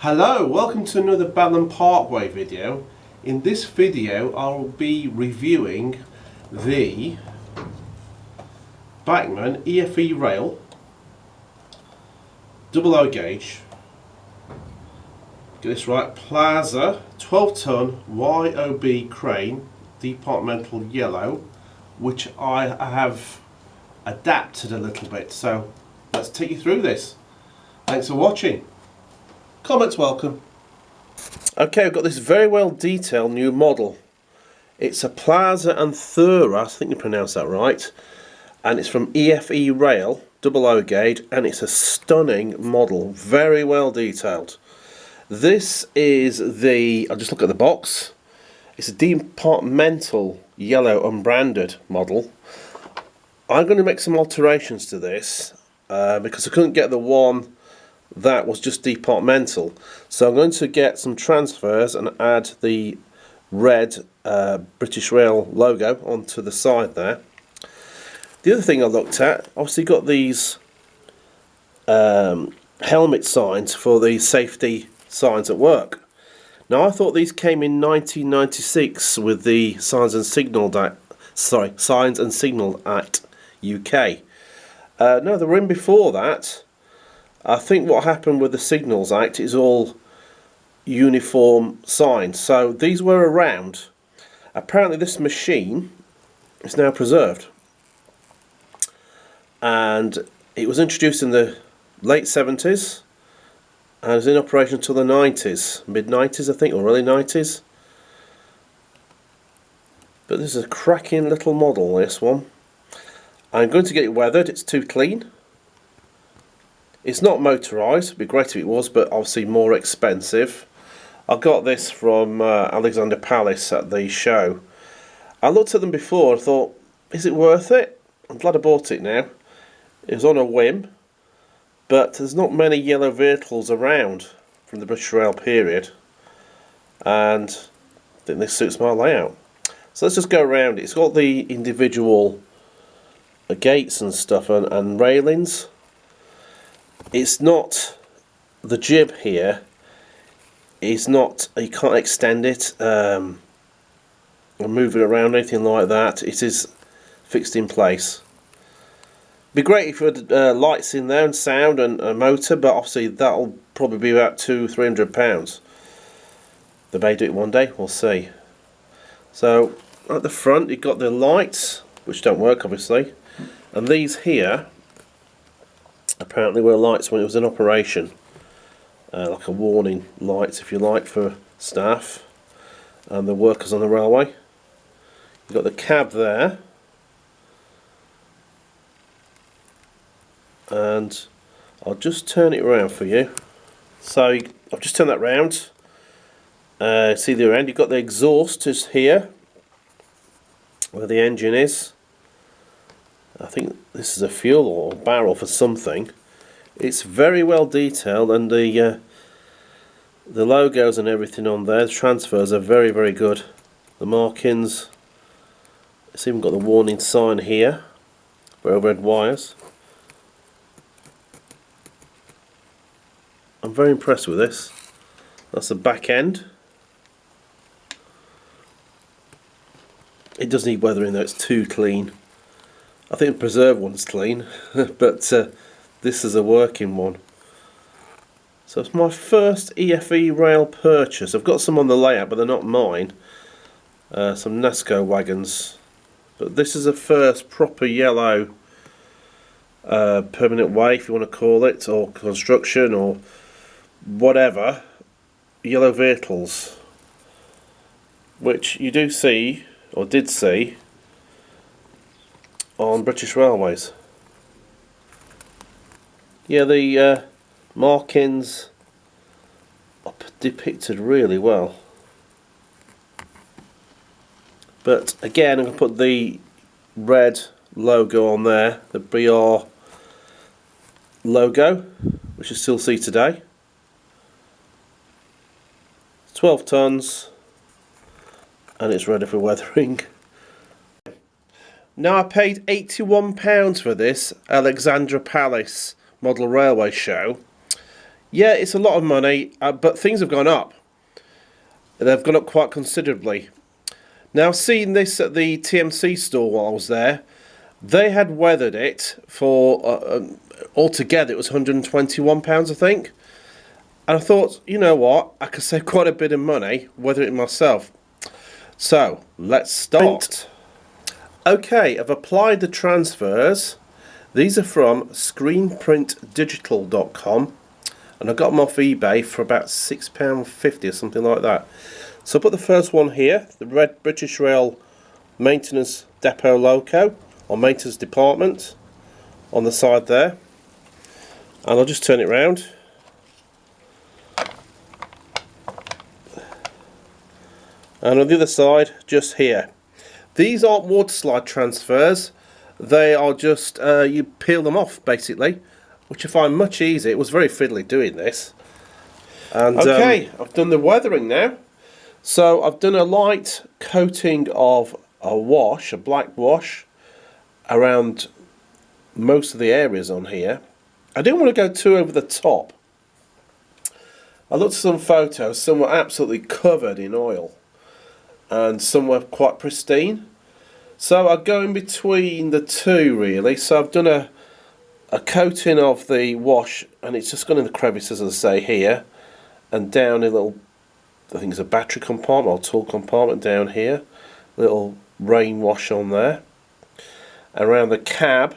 Hello, welcome to another Balham Parkway video. In this video I'll be reviewing the Bachmann EFE Rail double O gauge, get this right, Plasser 12 ton YOB crane, Departmental yellow, which I have adapted a little bit, so let's take you through this. Thanks for watching. Comments welcome. Okay, I've got this very well detailed new model. It's a Plasser and Thura, I think you pronounce that right, and it's from EFE Rail, double O gauge, and it's a stunning model, very well detailed. This is the, I'll just look at the box, it's a Departmental yellow unbranded model. I'm going to make some alterations to this because I couldn't get the one that was just Departmental, so I'm going to get some transfers and add the red British Rail logo onto the side there. The other thing I looked at, obviously got these helmet signs for the safety signs at work. Now I thought these came in 1996 with the Signs and Signal Act UK. No, they were in before that. I think what happened with the Signals Act is all uniform signs, so these were around. Apparently this machine is now preserved, and it was introduced in the late 70s and was in operation until the 90s, mid-90s I think, or early 90s. But this is a cracking little model, this one. I'm going to get it weathered, it's too clean. It's not motorised, it'd be great if it was, but obviously more expensive. I got this from Alexander Palace at the show. I looked at them before and thought, is it worth it? I'm glad I bought it now. It was on a whim, but there's not many yellow vehicles around from the British Rail period, and I think this suits my layout. So let's just go around it. It's got the individual gates and stuff and railings. It's not, the jib here is not, you can't extend it or move it around, anything like that. It is fixed in place. Be great if you had lights in there and sound and a motor, but obviously that'll probably be about £200–300. They may do it one day, we'll see. So at the front you've got the lights, which don't work obviously, and these here apparently were lights when it was in operation, like a warning lights if you like for staff and the workers on the railway. You've got the cab there, and I'll just turn it around for you. So I've just turned that round. See the end, you've got the exhaust is here where the engine is. I think this is a fuel or barrel for something. It's very well detailed, and the logos and everything on there, the transfers are very, very good. The markings, it's even got the warning sign here for overhead wires. I'm very impressed with this. That's the back end. It does need weathering though, it's too clean. I think the preserved one's clean, but this is a working one. So it's my first EFE Rail purchase. I've got some on the layout, but they're not mine. Some Nasco wagons. But this is a first proper yellow permanent way, if you want to call it, or construction, or whatever, yellow vehicles. Which you do see, or did see, on British Railways. Yeah, the markings are depicted really well. But again, I'm going to put the red logo on there, the BR logo, which you still see today. 12 tons, and it's ready for weathering. Now I paid £81 for this Alexandra Palace model railway show. Yeah, it's a lot of money, but things have gone up. They've gone up quite considerably. Now, seeing this at the TMC store while I was there, they had weathered it for, altogether, it was £121, I think. And I thought, you know what, I could save quite a bit of money weathering it myself. So, let's start. Okay, I've applied the transfers. These are from screenprintdigital.com, and I got them off eBay for about £6.50 or something like that. So I put the first one here, the red British Rail Maintenance Depot logo, or Maintenance Department, on the side there. And I'll just turn it round. And on the other side, just here. These aren't water slide transfers. They are just, you peel them off basically, which I find much easier. It was very fiddly doing this. And okay, I've done the weathering now. So I've done a light coating of a wash, a black wash, around most of the areas on here. I didn't want to go too over the top. I looked at some photos, some were absolutely covered in oil and some were quite pristine. So I go in between the two really. So I've done a coating of the wash, and it's just gone in the crevices, as I say, here, and down a little, I think it's a battery compartment or tool compartment down here, little rain wash on there. Around the cab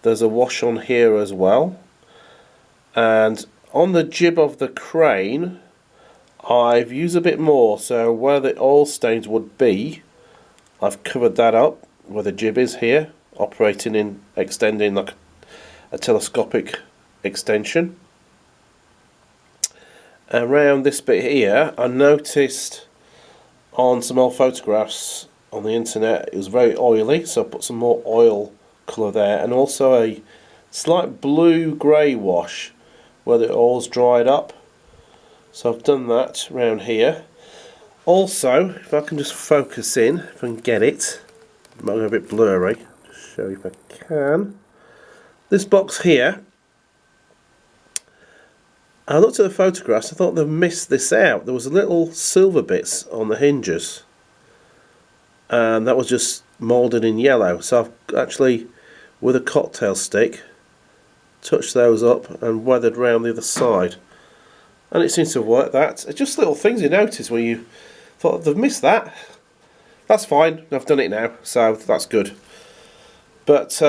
there's a wash on here as well, and on the jib of the crane I've used a bit more, so where the oil stains would be I've covered that up where the jib is here, operating in, extending like a telescopic extension. Around this bit here I noticed on some old photographs on the internet it was very oily, so I put some more oil colour there, and also a slight blue grey wash where the oil's dried up. So I've done that around here. Also, if I can just focus in, if I can get it, it might be a bit blurry, just show you if I can. This box here, I looked at the photographs, I thought they've missed this out. There was a little silver bits on the hinges, and that was just moulded in yellow. So I've actually, with a cocktail stick, touched those up and weathered round the other side. And it seems to work. That it's just little things you notice where you thought they've missed that. That's fine, I've done it now, so that's good. But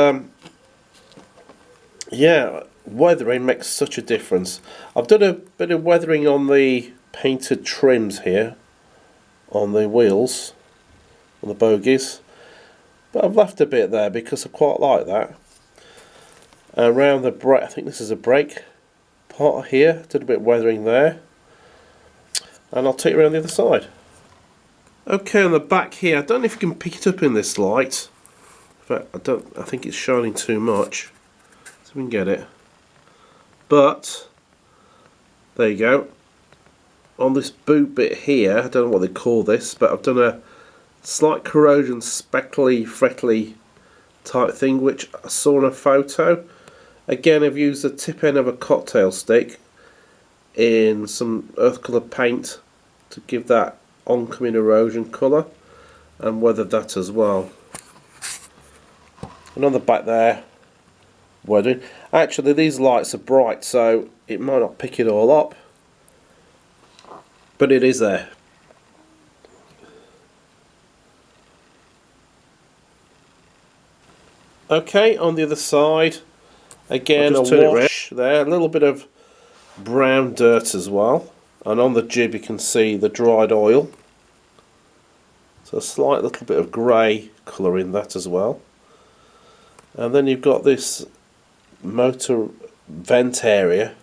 yeah, weathering makes such a difference. I've done a bit of weathering on the painted trims here, on the wheels, on the bogies, but I've left a bit there because I quite like that. Around the brake, I think this is a brake part here, did a bit of weathering there, and I'll take you around the other side. Okay, on the back here, I don't know if you can pick it up in this light. In fact, I think it's shining too much, so we can get it. But there you go. On this boot bit here, I don't know what they call this, but I've done a slight corrosion speckly, freckly type thing, which I saw in a photo. Again, I've used the tip end of a cocktail stick in some earth colour paint to give that oncoming erosion colour, and weathered that as well. And on the back there, weathering. Actually, these lights are bright, so it might not pick it all up, but it is there. Okay, on the other side, again a wash there, a little bit of brown dirt as well, and on the jib you can see the dried oil, so a slight little bit of grey colour in that as well. And then you've got this motor vent area.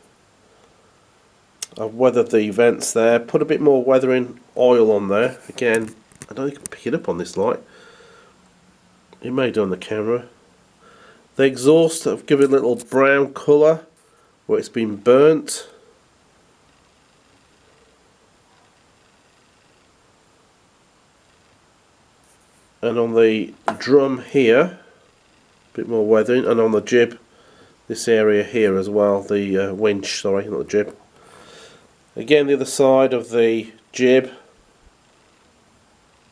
I've weathered the vents there, put a bit more weathering oil on there. Again, I don't think you can pick it up on this light, it may do on the camera. The exhaust, I've given a little brown colour where it's been burnt. And on the drum here, a bit more weathering, and on the jib this area here as well, the winch, sorry, not the jib. Again, the other side of the jib,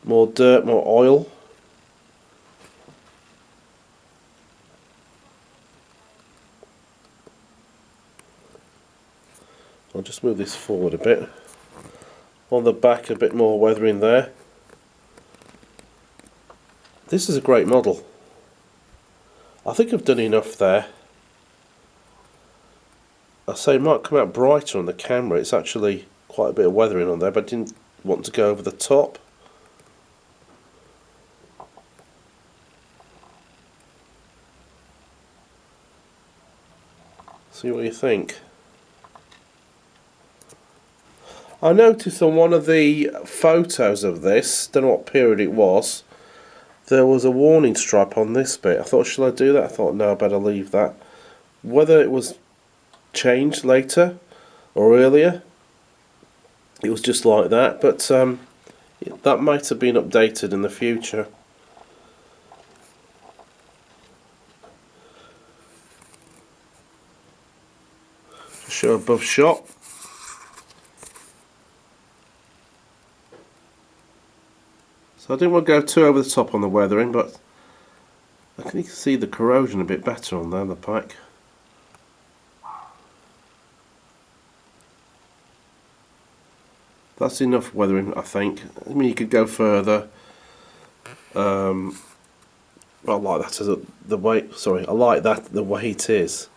more dirt, more oil. I'll just move this forward a bit. On the back, a bit more weathering there. This is a great model. I think I've done enough there. I say it might come out brighter on the camera. It's actually quite a bit of weathering on there, but I didn't want to go over the top. See what you think. I noticed on one of the photos of this, don't know what period it was, there was a warning stripe on this bit. I thought, shall I do that? I thought, no, I better leave that. Whether it was changed later or earlier, it was just like that, but that might have been updated in the future. Show above shot. So I didn't want to go too over the top on the weathering, but I can see the corrosion a bit better on there in the pack. That's enough weathering, I think. I mean, you could go further. I like that as the way. Sorry, I like that the way it is.